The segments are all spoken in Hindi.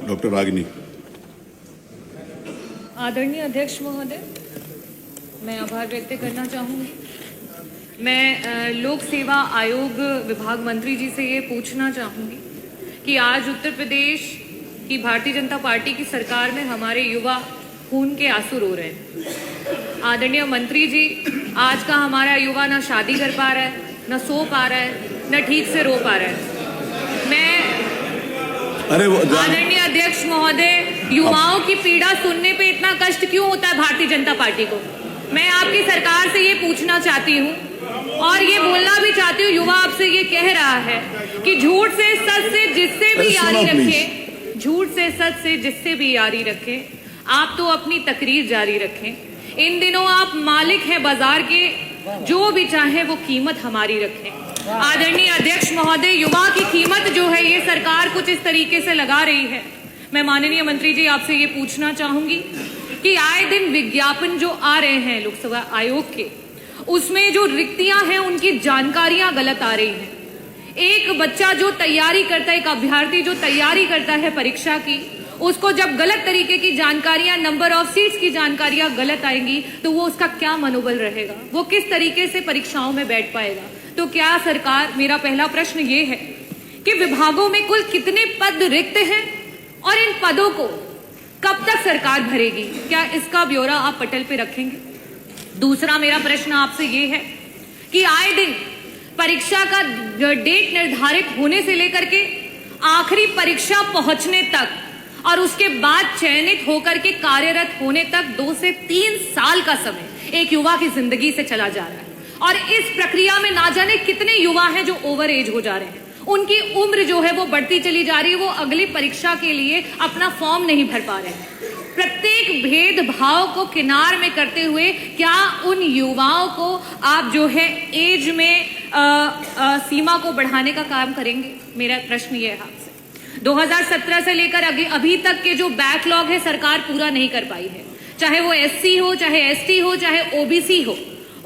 डॉक्टर रागिनी। आदरणीय अध्यक्ष महोदय, मैं आभार व्यक्त करना चाहूँगी। मैं लोक सेवा आयोग विभाग मंत्री जी से ये पूछना चाहूँगी कि आज उत्तर प्रदेश की भारतीय जनता पार्टी की सरकार में हमारे युवा खून के आंसू रो रहे हैं। आदरणीय मंत्री जी, आज का हमारा युवा ना शादी कर पा रहा है, न सो पा रहा है, न ठीक से रो पा रहा है। आदरणीय अध्यक्ष महोदय, युवाओं की पीड़ा सुनने पे इतना कष्ट क्यों होता है भारतीय जनता पार्टी को? मैं आपकी सरकार से ये पूछना चाहती हूँ और ये बोलना भी चाहती हूँ, युवा आपसे ये कह रहा है कि झूठ से सच से जिससे भी यारी रखें, झूठ से सच से जिससे भी यारी रखें, आप तो अपनी तकरीर जारी रखें। इन दिनों आप मालिक हैं बाजार के, जो भी चाहे वो कीमत हमारी रखें। आदरणीय अध्यक्ष महोदय, युवा की कीमत जो है ये सरकार कुछ इस तरीके से लगा रही है। मैं माननीय मंत्री जी आपसे ये पूछना चाहूंगी कि आए दिन विज्ञापन जो आ रहे हैं लोकसभा आयोग के, उसमें जो रिक्तियां हैं उनकी जानकारियां गलत आ रही हैं। एक बच्चा जो तैयारी करता है, एक अभ्यर्थी जो तैयारी करता है परीक्षा की, उसको जब गलत तरीके की जानकारियां, नंबर ऑफ सीट्स की जानकारियां गलत आएंगी तो वो उसका क्या मनोबल रहेगा, वो किस तरीके से परीक्षाओं में बैठ पाएगा? तो क्या सरकार, मेरा पहला प्रश्न ये है कि विभागों में कुल कितने पद रिक्त हैं और इन पदों को कब तक सरकार भरेगी? क्या इसका ब्यौरा आप पटल पे रखेंगे? दूसरा मेरा प्रश्न आपसे ये है कि आए दिन परीक्षा का डेट निर्धारित होने से लेकर के आखिरी परीक्षा पहुंचने तक और उसके बाद चयनित होकर के कार्यरत होने तक 2 से 3 साल का समय एक युवा की जिंदगी से चला जा रहा है और इस प्रक्रिया में ना जाने कितने युवा हैं जो ओवर एज हो जा रहे हैं। उनकी उम्र जो है वो बढ़ती चली जा रही है, वो अगली परीक्षा के लिए अपना फॉर्म नहीं भर पा रहे हैं। प्रत्येक भेदभाव को किनार में करते हुए क्या उन युवाओं को आप जो है एज में सीमा को बढ़ाने का काम करेंगे? मेरा प्रश्न ये है आपसे। 2017 से लेकर अभी तक के जो बैकलॉग है सरकार पूरा नहीं कर पाई है, चाहे वो SC हो, चाहे ST हो, चाहे OBC हो।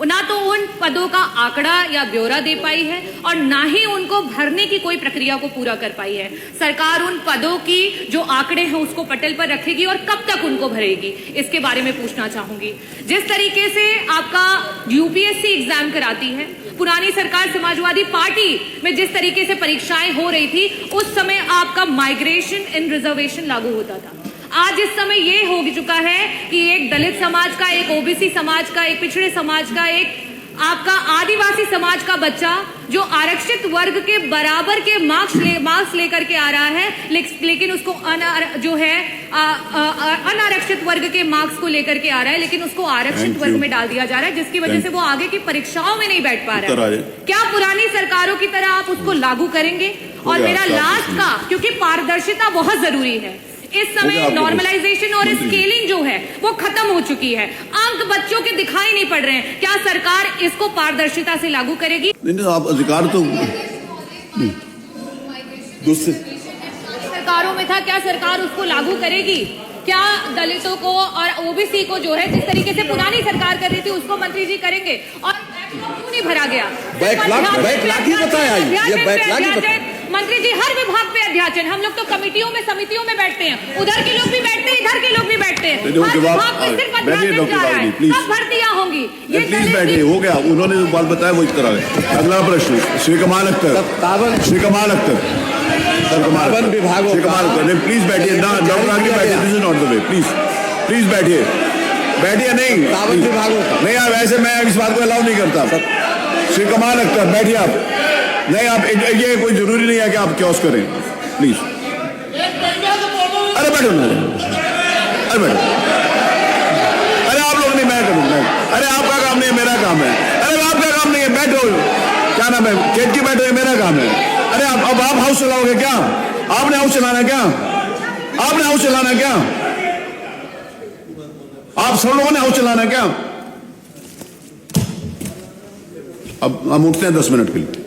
ना तो उन पदों का आंकड़ा या ब्यौरा दे पाई है और ना ही उनको भरने की कोई प्रक्रिया को पूरा कर पाई है। सरकार उन पदों की जो आंकड़े हैं उसको पटल पर रखेगी और कब तक उनको भरेगी, इसके बारे में पूछना चाहूंगी। जिस तरीके से आपका UPSC एग्जाम कराती है, पुरानी सरकार समाजवादी पार्टी में जिस तरीके से परीक्षाएं हो रही थी, उस समय आपका माइग्रेशन इन रिजर्वेशन लागू होता था। आज इस समय ये हो चुका है कि एक दलित समाज का, एक OBC समाज का, एक पिछड़े समाज का, एक आपका आदिवासी समाज का बच्चा जो आरक्षित वर्ग के बराबर के मार्क्स लेकर के आ रहा है, लेकिन उसको अनारक्षित वर्ग के मार्क्स को लेकर के आ रहा है, लेकिन उसको आरक्षित वर्ग में डाल दिया जा रहा है, जिसकी वजह से वो आगे की परीक्षाओं में नहीं बैठ पा रहा है। क्या पुरानी सरकारों की तरह आप उसको लागू करेंगे? और मेरा लास्ट का, क्योंकि पारदर्शिता बहुत जरूरी है, इस समय नॉर्मलाइजेशन और स्केलिंग जो है वो खत्म हो चुकी है, अंक बच्चों के दिखाई नहीं पड़ रहे हैं। क्या सरकार इसको पारदर्शिता से लागू करेगी? नहीं, आप अधिकार तो दूसरे सरकारों में था, क्या सरकार उसको लागू करेगी? क्या दलितों को और OBC को जो है जिस तरीके से पुरानी सरकार कर रही थी उसको मंत्री जी करेंगे? और क्यों नहीं भरा गया? मंत्री जी हर विभाग पे अध्याचन, हम लोग तो कमिटियों में, समितियों में बैठते हैं, उधर के लोग भी बैठते हैं, इधर के लोग भी बैठते हैं, हर विभाग पे सिर्फ अध्याचन जा रहा है। कब भर्तियां होंगी? ये प्लीज बैठिए, हो गया, उन्होंने जो बात बताया वो इस तरह है। अगला प्रश्न श्री कमाल अख्तर विभागों, श्री कमाल अख्तर, प्लीज बैठिए ना, डॉक्टर आगे बैठिए, this is not the way, please बैठिए, नहीं नहीं यार, वैसे मैं इस बात को अलाउ नहीं करता। श्री कमाल अख्तर बैठिए आप, नहीं आप ये कोई जरूरी नहीं है कि आप क्योस करें, प्लीज। अरे बैठो ना, अरे बैठो, अरे आप लोग नहीं, मैं करूँगा। अरे आपका काम नहीं है, मेरा काम है। अरे आपका काम नहीं है, बैठो, क्या नाम है, केट की बैठो, ये मेरा काम है। अरे अब आप हाउस चलाओगे क्या? आपने हाउस चलाना क्या? आपने हाउस चलाना क्या? आप सब लोगों ने हाउस चलाना क्या? अब हम उठते हैं 10 मिनट के लिए।